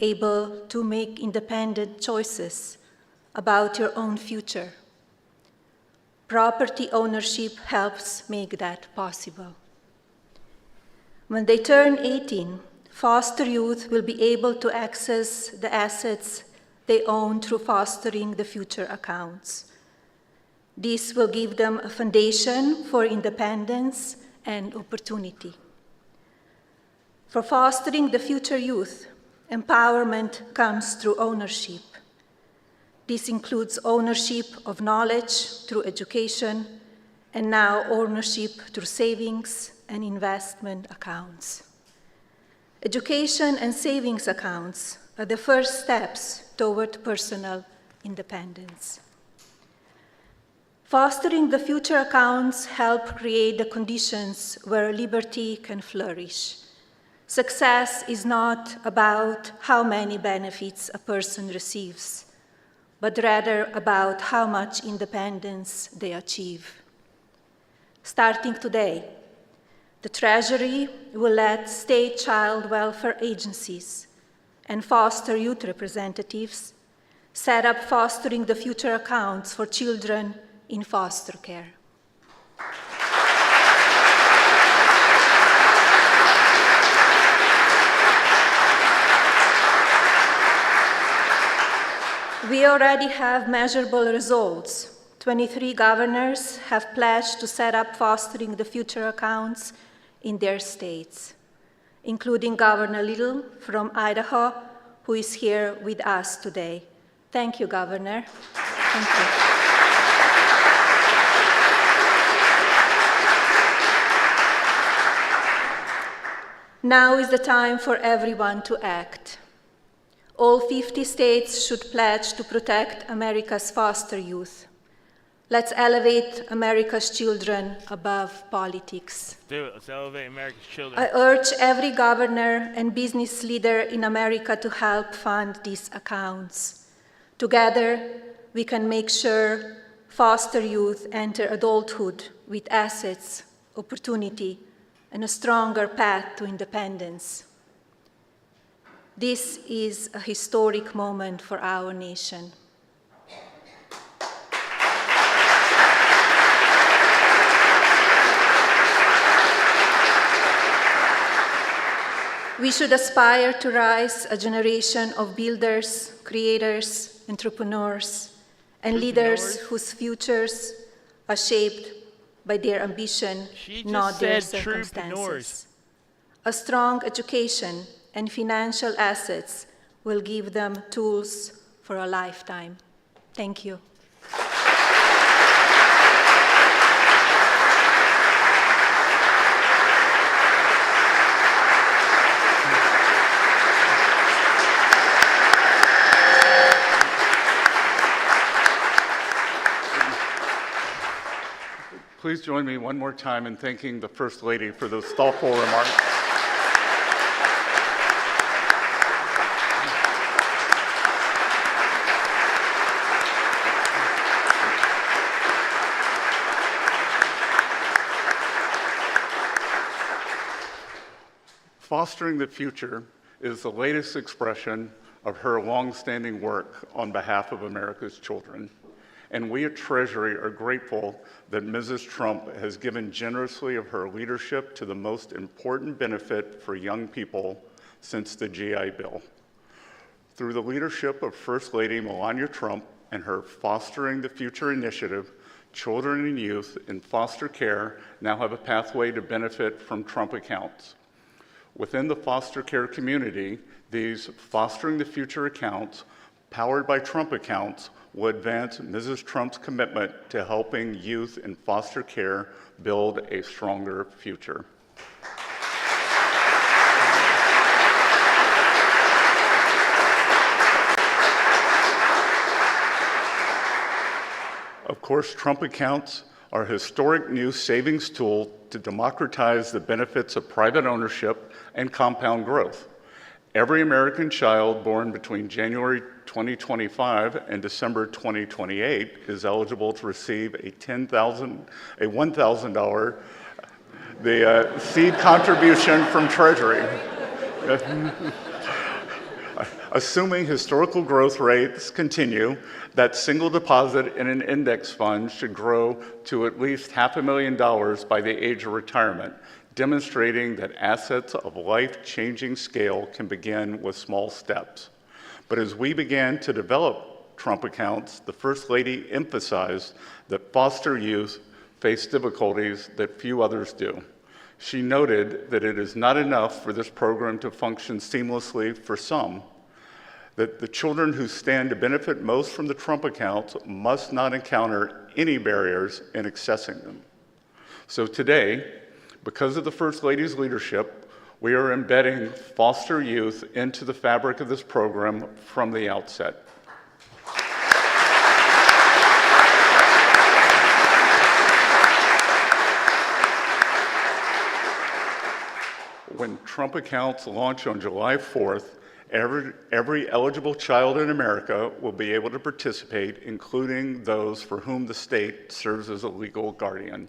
able to make independent choices about your own future. Property ownership helps make that possible. When they turn 18, foster youth will be able to access the assets they own through Fostering the Future accounts. This will give them a foundation for independence and opportunity. For Fostering the Future youth, empowerment comes through ownership. This includes ownership of knowledge through education, and now ownership through savings and investment accounts. Education and savings accounts are the first steps toward personal independence. Fostering the Future accounts help create the conditions where liberty can flourish. Success is not about how many benefits a person receives, but rather about how much independence they achieve. Starting today, the Treasury will let state child welfare agencies and foster youth representatives set up Fostering the Future accounts for children in foster care. We already have measurable results. 23 governors have pledged to set up Fostering the Future accounts in their states, including Governor Little from Idaho, who is here with us today. Thank you, Governor. Thank you. Now is the time for everyone to act. All 50 states should pledge to protect America's foster youth. Let's elevate America's children above politics. Do it. Let's elevate America's children. I urge every governor and business leader in America to help fund these accounts. Together, we can make sure foster youth enter adulthood with assets, opportunity, and a stronger path to independence. This is a historic moment for our nation. We should aspire to raise a generation of builders, creators, entrepreneurs, and leaders whose futures are shaped by their ambition, not their circumstances. A strong education and financial assets will give them tools for a lifetime. Thank you. Please join me one more time in thanking the First Lady for those thoughtful remarks. Fostering the Future is the latest expression of her longstanding work on behalf of America's children. And we at Treasury are grateful that Mrs. Trump has given generously of her leadership to the most important benefit for young people since the GI Bill. Through the leadership of First Lady Melania Trump and her Fostering the Future initiative, children and youth in foster care now have a pathway to benefit from Trump accounts. Within the foster care community, these Fostering the Future accounts, powered by Trump accounts, will advance Mrs. Trump's commitment to helping youth in foster care build a stronger future. Of course, Trump accounts are a historic new savings tool to democratize the benefits of private ownership and compound growth. Every American child born between January 2025 and December 2028 is eligible to receive a $1,000 seed contribution from Treasury. Assuming historical growth rates continue, that single deposit in an index fund should grow to at least $500,000 by the age of retirement, demonstrating that assets of life-changing scale can begin with small steps. But as we began to develop Trump accounts, the First Lady emphasized that foster youth face difficulties that few others do. She noted that it is not enough for this program to function seamlessly for some, that the children who stand to benefit most from the Trump accounts must not encounter any barriers in accessing them. So today, because of the First Lady's leadership, we are embedding foster youth into the fabric of this program from the outset. When Trump accounts launch on July 4th, every eligible child in America will be able to participate, including those for whom the state serves as a legal guardian.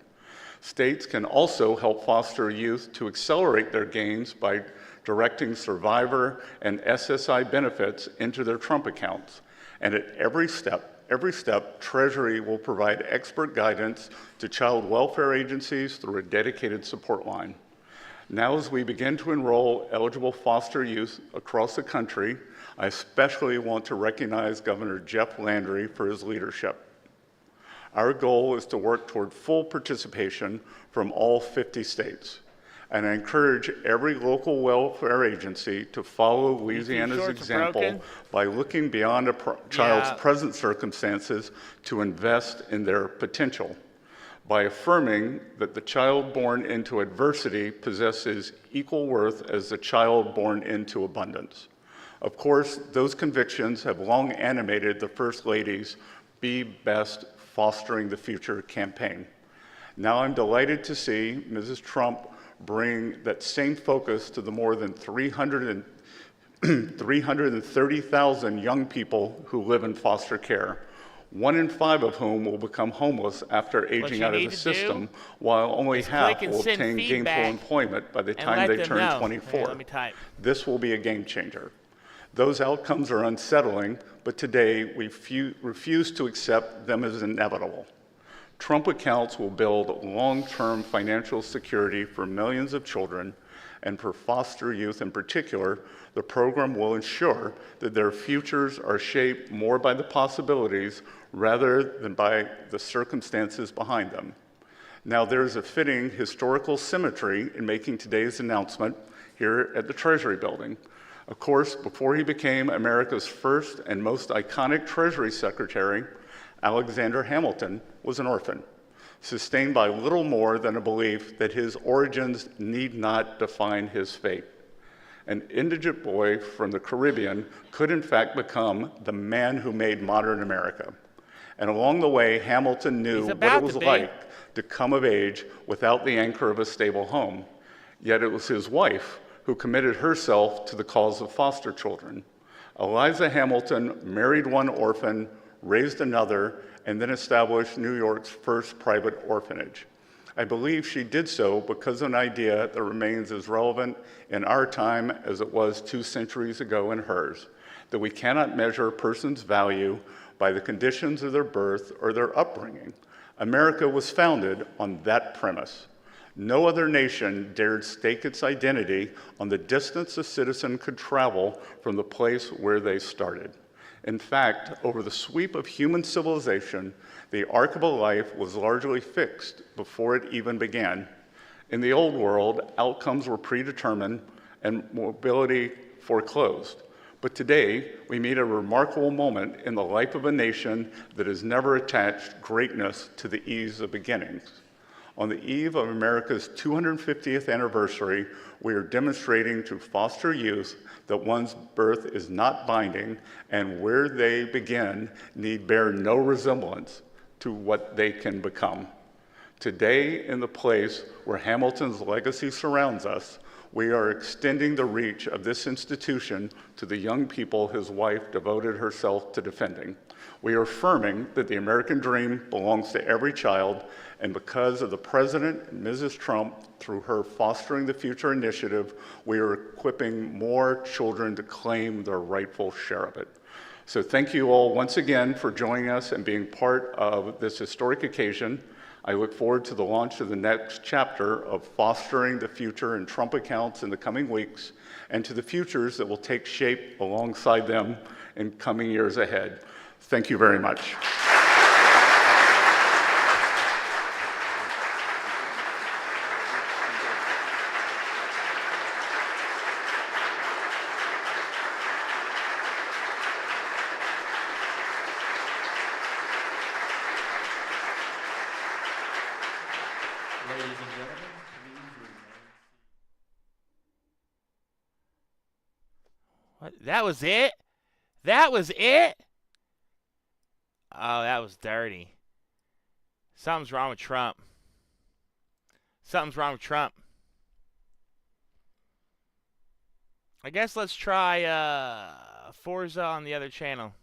States can also help foster youth to accelerate their gains by directing survivor and SSI benefits into their Trump accounts. And at every step, Treasury will provide expert guidance to child welfare agencies through a dedicated support line. Now, as we begin to enroll eligible foster youth across the country, I especially want to recognize Governor Jeff Landry for his leadership. Our goal is to work toward full participation from all 50 states, and I encourage every local welfare agency to follow Louisiana's example by looking beyond a child's present circumstances to invest in their potential, by affirming that the child born into adversity possesses equal worth as the child born into abundance. Of course, those convictions have long animated the First Lady's Be Best Fostering the Future campaign. Now I'm delighted to see Mrs. Trump bring that same focus to the more than 330,000 young people who live in foster care, 1 in 5 of whom will become homeless after aging out of the system, while only half will obtain gainful employment by the time they turn 24. This will be a game changer. Those outcomes are unsettling, but today we refuse to accept them as inevitable. Trump accounts will build long-term financial security for millions of children, and for foster youth in particular, the program will ensure that their futures are shaped more by the possibilities rather than by the circumstances behind them. Now, there's a fitting historical symmetry in making today's announcement here at the Treasury Building. Of course, before he became America's first and most iconic Treasury Secretary, Alexander Hamilton was an orphan, sustained by little more than a belief that his origins need not define his fate. An indigent boy from the Caribbean could in fact become the man who made modern America. And along the way, Hamilton knew what it was like to come of age without the anchor of a stable home. Yet it was his wife who committed herself to the cause of foster children. Eliza Hamilton married one orphan, raised another, and then established New York's first private orphanage. I believe she did so because of an idea that remains as relevant in our time as it was 2 centuries ago in hers, that we cannot measure a person's value by the conditions of their birth or their upbringing. America was founded on that premise. No other nation dared stake its identity on the distance a citizen could travel from the place where they started. In fact, over the sweep of human civilization, the arc of a life was largely fixed before it even began. In the old world, outcomes were predetermined and mobility foreclosed. But today, we meet a remarkable moment in the life of a nation that has never attached greatness to the ease of beginnings. On the eve of America's 250th anniversary, we are demonstrating to foster youth that one's birth is not binding, and where they begin need bear no resemblance to what they can become. Today, in the place where Hamilton's legacy surrounds us, We are extending the reach of this institution to the young people his wife devoted herself to defending. We are affirming that the American dream belongs to every child, and because of the President and Mrs. Trump, through her Fostering the Future initiative, we are equipping more children to claim their rightful share of it. So thank you all once again for joining us and being part of this historic occasion. I look forward to the launch of the next chapter of Fostering the Future in Trump accounts in the coming weeks, and to the futures that will take shape alongside them in coming years ahead. Thank you very much. Ladies and gentlemen, please remain. What? That was it? That was it? Oh, that was dirty. Something's wrong with Trump. Something's wrong with Trump. I guess let's try Forza on the other channel.